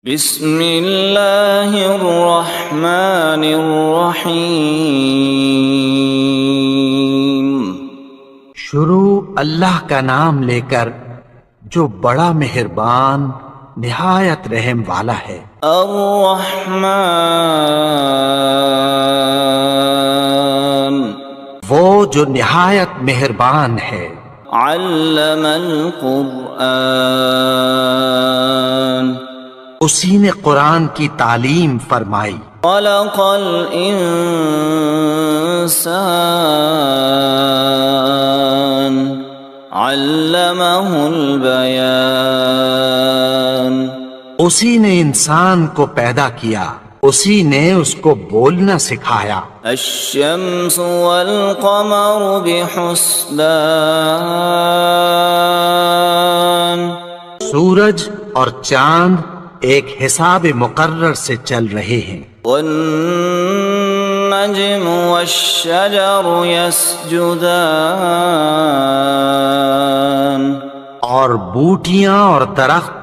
بسم اللہ الرحمن الرحیم۔ شروع اللہ کا نام لے کر جو بڑا مہربان نہایت رحم والا ہے۔ الرحمن، وہ جو نہایت مہربان ہے۔ علم القرآن، اسی نے قرآن کی تعلیم فرمائی۔ خلق الانسان، علمہ البیان، اسی نے انسان کو پیدا کیا، اسی نے اس کو بولنا سکھایا۔ الشمس والقمر بحسبان، سورج اور چاند ایک حساب مقرر سے چل رہے ہیں۔ والنجم والشجر يسجدان، اور بوٹیاں اور درخت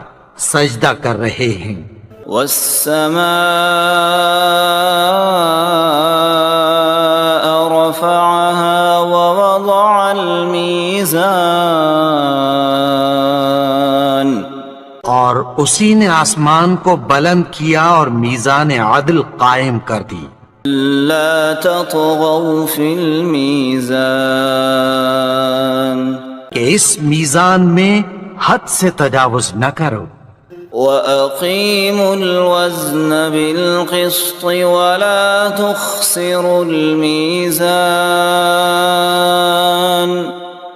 سجدہ کر رہے ہیں۔ والسماء رفعها ووضع الميزان، اور اسی نے آسمان کو بلند کیا اور میزان عدل قائم کر دی۔ لا تطغوا في الميزان، کہ اس میزان میں حد سے تجاوز نہ کرو۔ وَأَقِيمُوا الْوَزْنَ بِالْقِسْطِ وَلَا تُخْسِرُوا الْمِيزَانَ،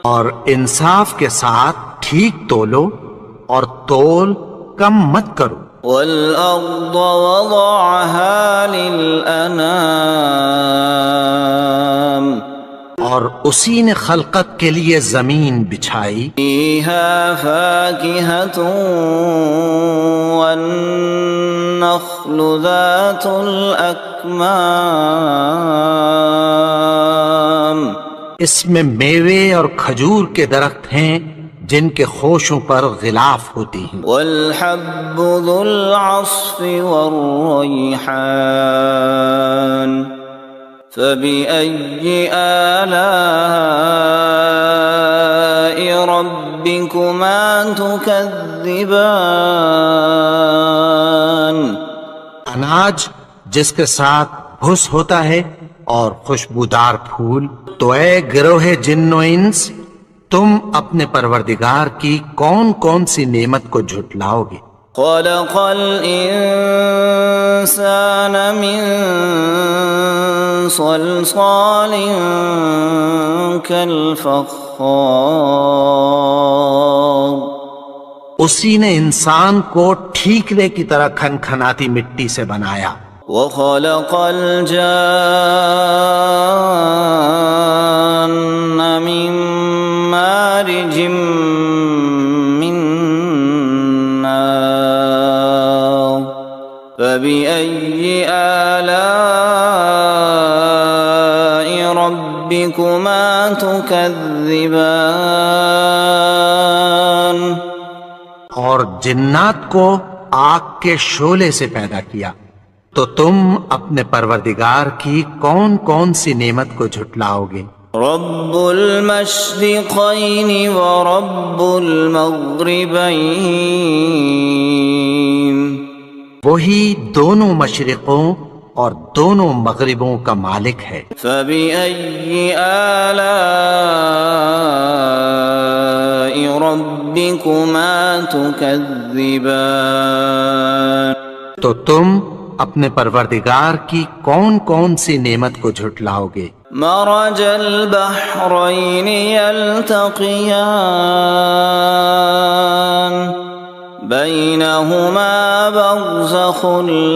اور انصاف کے ساتھ ٹھیک تولو اور تول کم مت کرو۔ وَالْأَرْضَ وَضَعَهَا لِلْأَنَامِ، اور اسی نے خلقت کے لیے زمین بچھائی۔ فِيهَا فَاكِهَةٌ وَالنَّخْلُ ذَاتُ الْأَكْمَامِ، اس میں میوے اور کھجور کے درخت ہیں جن کے خوشوں پر غلاف ہوتی ہیں۔ وَالْحَبُّ ذُو الْعَصْفِ وَالرَّيْحَانُ، فَبِأَيِّ آلَاءِ رَبِّكُمَا تُكَذِّبَانِ، اناج جس کے ساتھ بھس ہوتا ہے اور خوشبودار پھول۔ تو اے گروہ جن و انس، تم اپنے پروردگار کی کون کون سی نعمت کو جھٹلاؤ گے؟ خَلَقَ الْإِنسَانَ مِنْ صَلْصَالٍ كَالْفَخَّارِ، اسی نے انسان کو ٹھیکرے کی طرح کھنکھناتی مٹی سے بنایا۔ وَخَلَقَ الْجَانَّ مِن مَّارِجٍ مِّن نَّارٍ، فَبِأَيِّ آلَاءِ رَبِّكُمَا تُكَذِّبَانِ، اور جنات کو آگ کے شعلے سے پیدا کیا، تو تم اپنے پروردگار کی کون کون سی نعمت کو جھٹلاؤ گے؟ رب المشرقین ورب المغربین، وہی دونوں مشرقوں اور دونوں مغربوں کا مالک ہے۔ فبأي آلاء ربكما تكذبان، تو تم اپنے پروردگار کی کون کون سی نعمت کو جھٹلاؤ گے؟ مرج البحرین یلتقیان، بینہما برزخ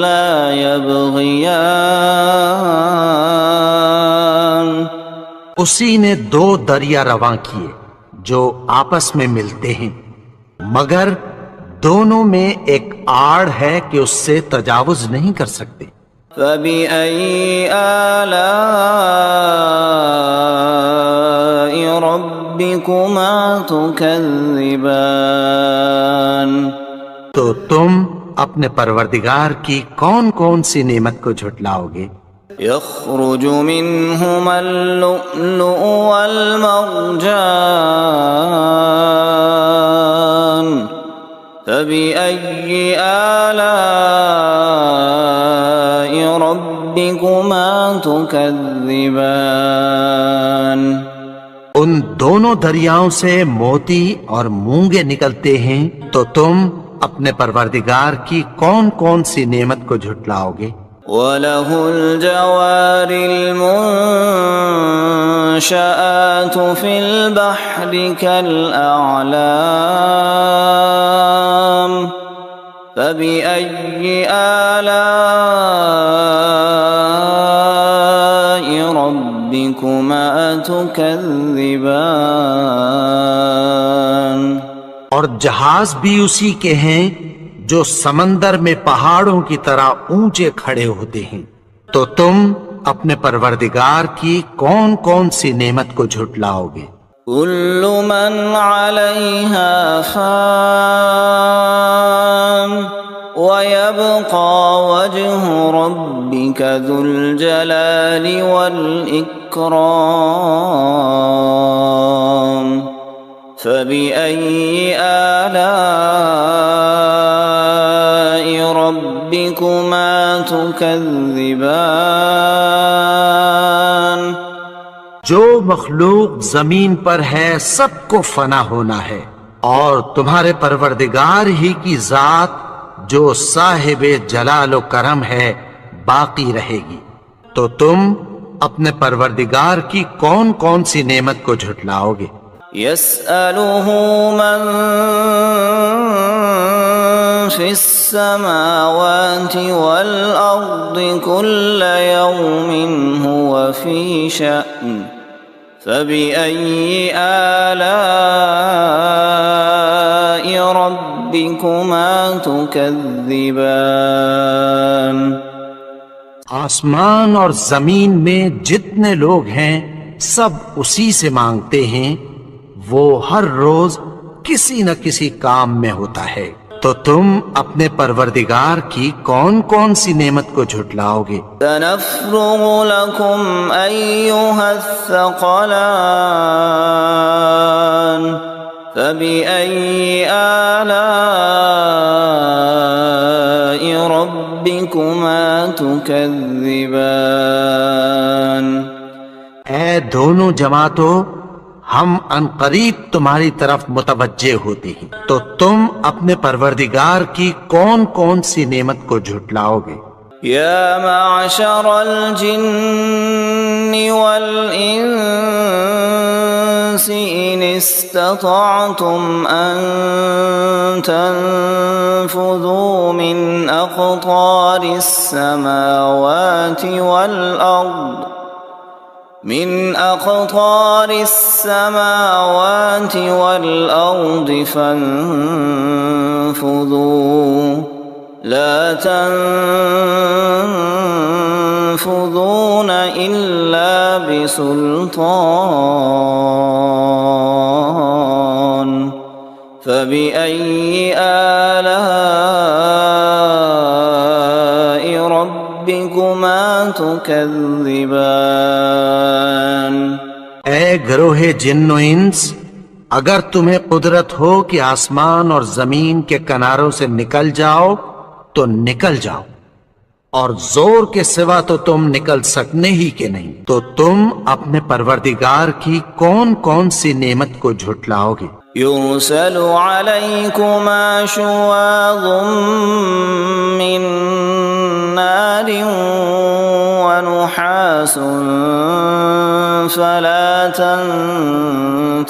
لا یبغیان، اسی نے دو دریا رواں کیے جو آپس میں ملتے ہیں، مگر دونوں میں ایک آڑ ہے کہ اس سے تجاوز نہیں کر سکتے۔ فَبِأَيِّ آلَاءِ رَبِّكُمَا تُكَذِّبَانِ، تو تم اپنے پروردگار کی کون کون سی نعمت کو جھٹلاؤ گے؟ يخرج منهما اللؤلؤ والمرجان فبأي آلاء ربكما تكذبان ان دونوں دریاؤں سے موتی اور مونگے نکلتے ہیں، تو تم اپنے پروردگار کی کون کون سی نعمت کو جھٹلاؤ گے؟ وَلَهُ الْجَوَارِ الْمُنشَآتُ فِي الْبَحْرِ كَالْأَعْلَامِ فَبِأَيِّ آلَاءِ رَبِّكُمَا تُكَذِّبَانِ اور جہاز بھی اسی کے ہیں جو سمندر میں پہاڑوں کی طرح اونچے کھڑے ہوتے ہیں، تو تم اپنے پروردگار کی کون کون سی نعمت کو جھٹلاؤ گے؟ كل من عليها فان ويبقى وجه ربك ذو الجلال والإكرام فبأي آلاء ربكما تكذبان جو مخلوق زمین پر ہے سب کو فنا ہونا ہے، اور تمہارے پروردگار ہی کی ذات جو صاحب جلال و کرم ہے باقی رہے گی، تو تم اپنے پروردگار کی کون کون سی نعمت کو جھٹلاؤ گے؟ يسأله من في السماوات والأرض كل يوم هو في شأن فبأي آلاء ربكما تكذبان آسمان اور زمین میں جتنے لوگ ہیں سب اسی سے مانگتے ہیں، وہ ہر روز کسی نہ کسی کام میں ہوتا ہے، تو تم اپنے پروردگار کی کون کون سی نعمت کو جھٹلاؤ گے؟ سنفرغ لكم أيها الثقلان فبأي آلاء ربكما تكذبان اے دونوں جماعتوں، ہم عنقریب تمہاری طرف متوجہ ہوتے ہیں، تو تم اپنے پروردگار کی کون کون سی نعمت کو جھٹلاؤ گے؟ يا معشر الجن والإنس إن استطعتم أن تنفذوا من أقطار السماوات والأرض فانفذوا لا تنفذون إلا بسلطان فبأي آلاء ربكما تكذبان اے گروہ جن و انس، اگر تمہیں قدرت ہو کہ آسمان اور زمین کے کناروں سے نکل جاؤ تو نکل جاؤ، اور زور کے سوا تو تم نکل سکنے ہی کے نہیں، تو تم اپنے پروردگار کی کون کون سی نعمت کو جھٹلاؤ گے؟ يرسل عليكما شواظ من نار ونحاس فلا تنتصران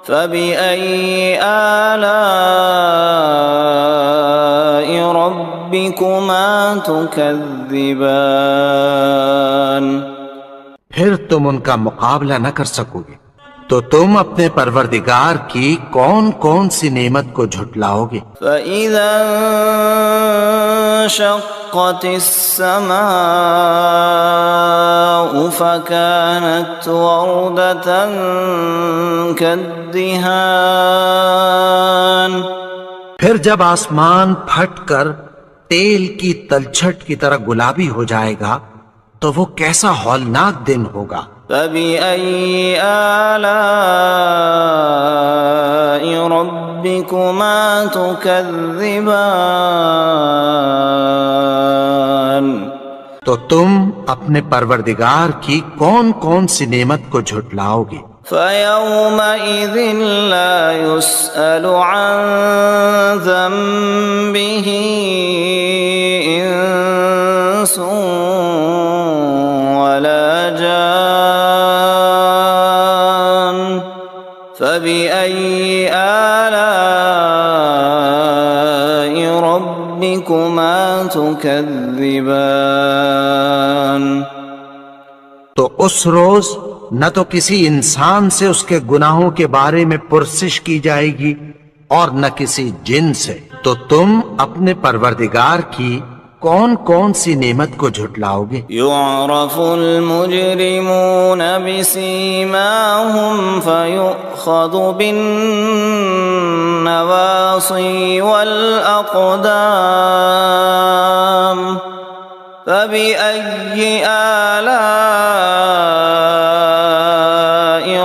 فبأي آلاء ربكما تكذبان پھر تم ان کا مقابلہ نہ کر سکو گے، تو تم اپنے پروردگار کی کون کون سی نعمت کو جھٹلاؤ گے؟ فَإِذَا انشقت السماء فكانت وردة كالدهان الدهان پھر جب آسمان پھٹ کر تیل کی تلچھٹ کی طرح گلابی ہو جائے گا تو وہ کیسا ہولناک دن ہوگا۔ فبأي آلاء ربكما تكذبان تو تم اپنے پروردگار کی کون کون سی نعمت کو جھٹلاؤ گے؟ فيومئذ لا يسأل عن ذنبه إنس ولا جان فبأي آلاء ربكما تكذبان تو اس روز نہ تو کسی انسان سے اس کے گناہوں کے بارے میں پرسش کی جائے گی اور نہ کسی جن سے، تو تم اپنے پروردگار کی کون کون سی نعمت کو جھٹلاؤ گے؟ يعرف المجرمون بسيماهم فيؤخذ بالنواصي والأقدام فبأي آلاء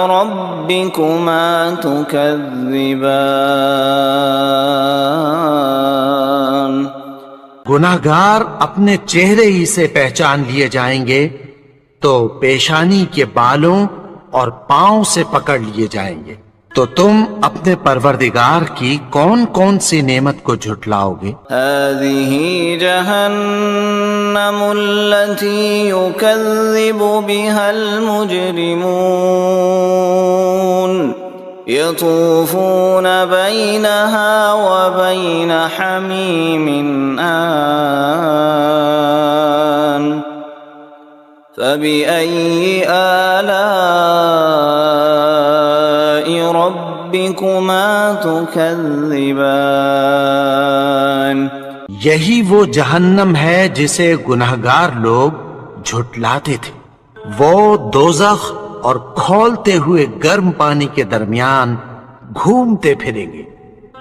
ربكما تكذبان گناہگار اپنے چہرے ہی سے پہچان لیے جائیں گے تو پیشانی کے بالوں اور پاؤں سے پکڑ لیے جائیں گے، تو تم اپنے پروردگار کی کون کون سی نعمت کو جھٹلاؤ گے؟ هذه جهنم التي يكذب بها المجرمون يطوفون بينها وبين حميم آن فبأي آلاء ربكما تكذبان یہی وہ جہنم ہے جسے گناہگار لوگ جھٹلاتے تھے، وہ دوزخ اور کھولتے ہوئے گرم پانی کے درمیان گھومتے پھریں گے،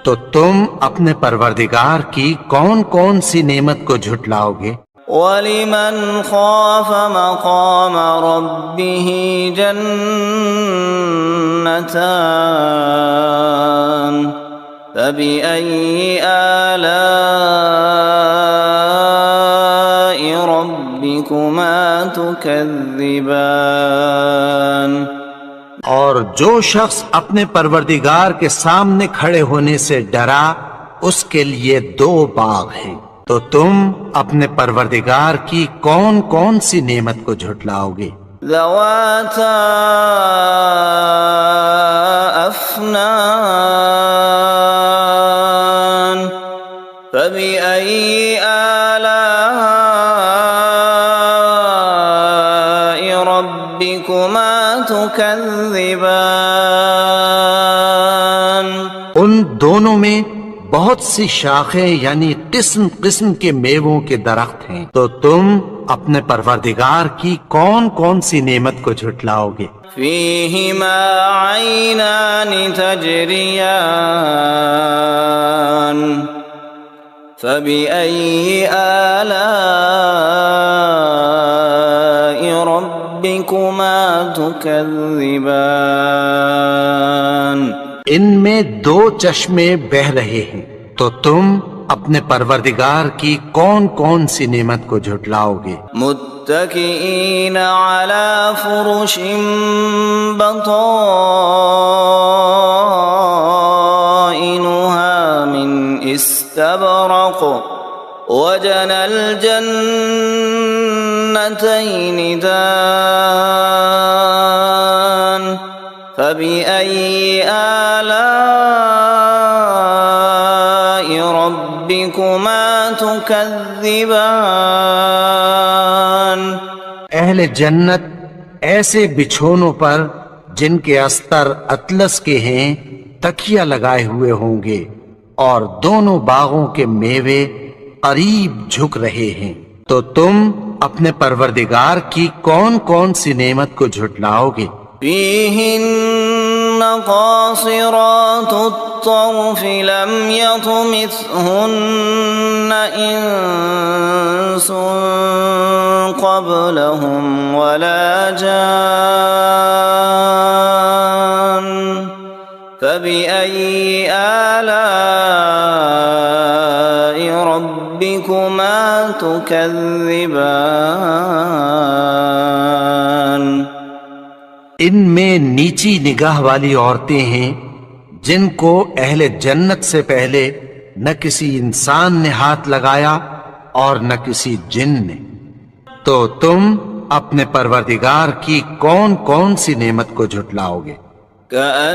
تو تم اپنے پروردگار کی کون کون سی نعمت کو جھٹلاؤ گے؟ وَلِمَنْ خَافَ مَقَامَ رَبِّهِ جَنَّتَانِ فَبِأَيِّ آلَاءِ رَبِّكُمَا تُكَذِّبَانِ اور جو شخص اپنے پروردگار کے سامنے کھڑے ہونے سے ڈرا اس کے لیے دو باغ ہیں، تو تم اپنے پروردگار کی کون کون سی نعمت کو جھٹلاؤ گے؟ ذواتا افنان فبأي آلاء ربكما تكذبان ان دونوں میں بہت سی شاخیں یعنی قسم قسم کے میووں کے درخت ہیں، تو تم اپنے پروردگار کی کون کون سی نعمت کو جھٹلاؤ گے؟ فيهما عينان تجريان فبأي آلاء ربكما تكذبان ان میں دو چشمے بہ رہے ہیں، تو تم اپنے پروردگار کی کون کون سی نعمت کو جھٹلاؤ گے؟ متكئين على فرش بطائنها من استبرق وجنى الجنتين دان فبأي آلاء ربكما تكذبان اہل جنت ایسے بچھونوں پر جن کے استر اطلس کے ہیں تکیہ لگائے ہوئے ہوں گے، اور دونوں باغوں کے میوے قریب جھک رہے ہیں، تو تم اپنے پروردگار کی کون کون سی نعمت کو جھٹلاؤ گے؟ فيهن قاصرات الطرف لم يطمثهن إنس قبلهم ولا جان فبأي آلاء ربكما تكذبان ان میں نیچی نگاہ والی عورتیں ہیں جن کو اہل جنت سے پہلے نہ کسی انسان نے ہاتھ لگایا اور نہ کسی جن نے، تو تم اپنے پروردگار کی کون کون سی نعمت کو جھٹلاؤ گے؟ كأنهن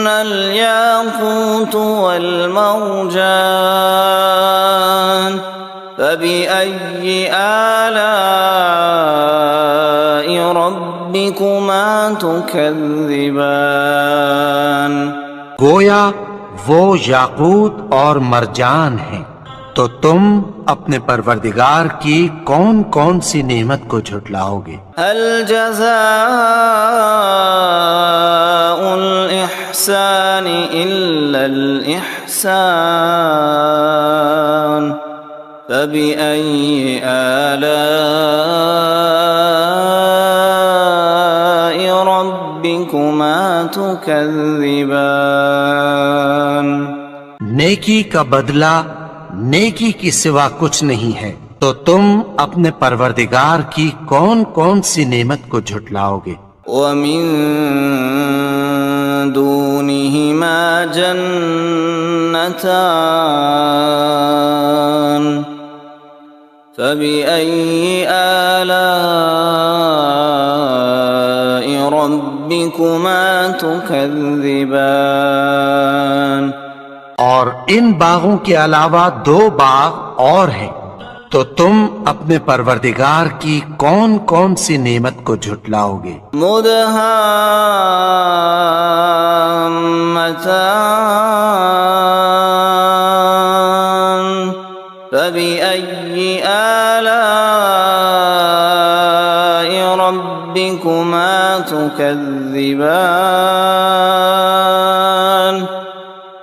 الياقوت والمرجان فبأي آلاء ربكما تكذبان گویا وہ یاقوت اور مرجان ہیں، تو تم اپنے پروردگار کی کون کون سی نعمت کو جھٹلاؤ گے؟ هل جزاء الإحسان إلا الإحسان فبأي آلاء ربكما تكذبان نیکی کا بدلہ نیکی کی سوا کچھ نہیں ہے، تو تم اپنے پروردگار کی کون کون سی نعمت کو جھٹلاؤ گے؟ ومن دونهما جنتان فبأي آلاء ربكما تكذبان اور ان باغوں کے علاوہ دو باغ اور ہیں، تو تم اپنے پروردگار کی کون کون سی نعمت کو جھٹلاؤ گے؟ مدهامتان فبأي آلاء ربكما تكذبان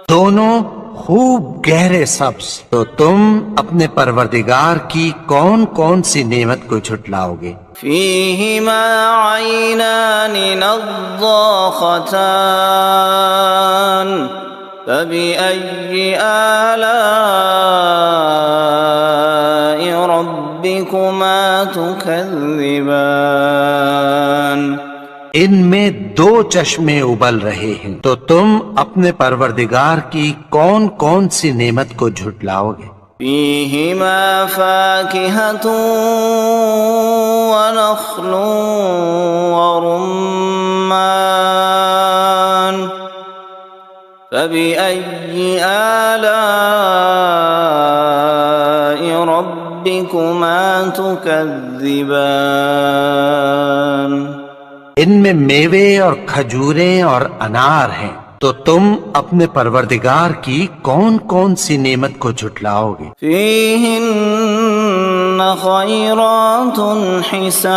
دونوں خوب گہرے سبز، تو تم اپنے پروردگار کی کون کون سی نعمت کو جھٹلاؤ گے؟ فيهما عينان نضاختان فبأي آلاء ربكما تكذبان ان میں دو چشمے ابل رہے ہیں، تو تم اپنے پروردگار کی کون کون سی نعمت کو جھٹلاؤ گے؟ فيهما فاكهة ونخل ورمان فبأي آلاء ربكما تكذبان ان میں میوے اور کھجوریں اور انار ہیں، تو تم اپنے پروردگار کی کون کون سی نعمت کو جھٹلاؤ گے؟ فيهن خيرات حسان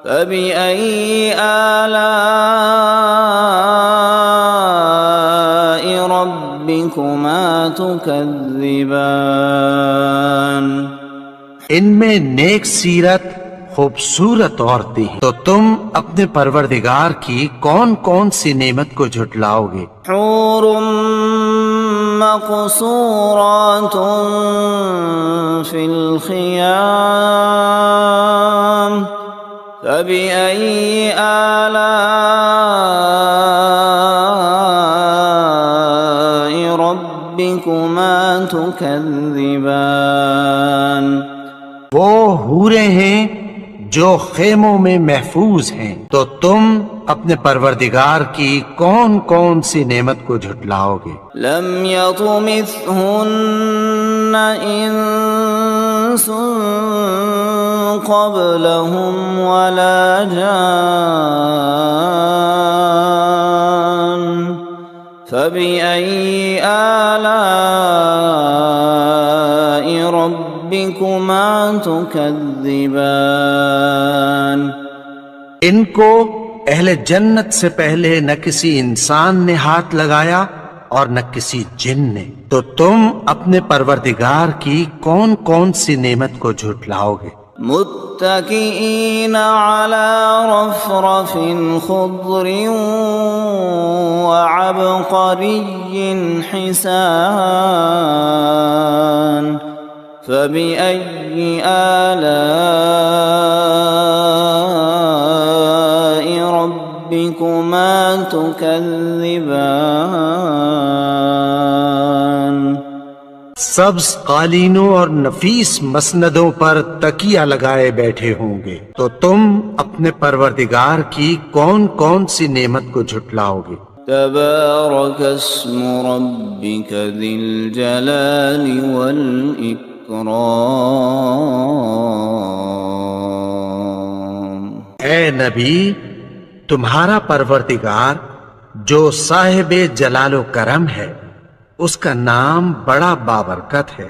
فبأي آلاء ربكما تكذبان ان میں نیک سیرت خوبصورت عورتیں ہیں، تو تم اپنے پروردگار کی کون کون سی نعمت کو جھٹلاؤ گے؟ حور مقصورات في الخيام فبأي آلاء ربكما تكذبان وہ حوریں ہیں جو خیموں میں محفوظ ہیں، تو تم اپنے پروردگار کی کون کون سی نعمت کو جھٹلاؤ گے؟ لم يطمثهن انس قبلهم ولا جان فبأي آلاء ربكما ربكما تكذبان ان کو اہل جنت سے پہلے نہ کسی انسان نے ہاتھ لگایا اور نہ کسی جن نے، تو تم اپنے پروردگار کی کون کون سی نعمت کو جھٹلاؤ گے؟ متكئين على رفرف خضر وعبقري حسان فبأي آلاء ربكما تكذبان سبز قالینوں اور نفیس مسندوں پر تکیہ لگائے بیٹھے ہوں گے، تو تم اپنے پروردگار کی کون کون سی نعمت کو جھٹلاؤ گے؟ تبارك اسم ربك ذي الجلال والإكرام اے نبی، تمہارا پروردگار جو صاحب جلال و کرم ہے، اس کا نام بڑا بابرکت ہے۔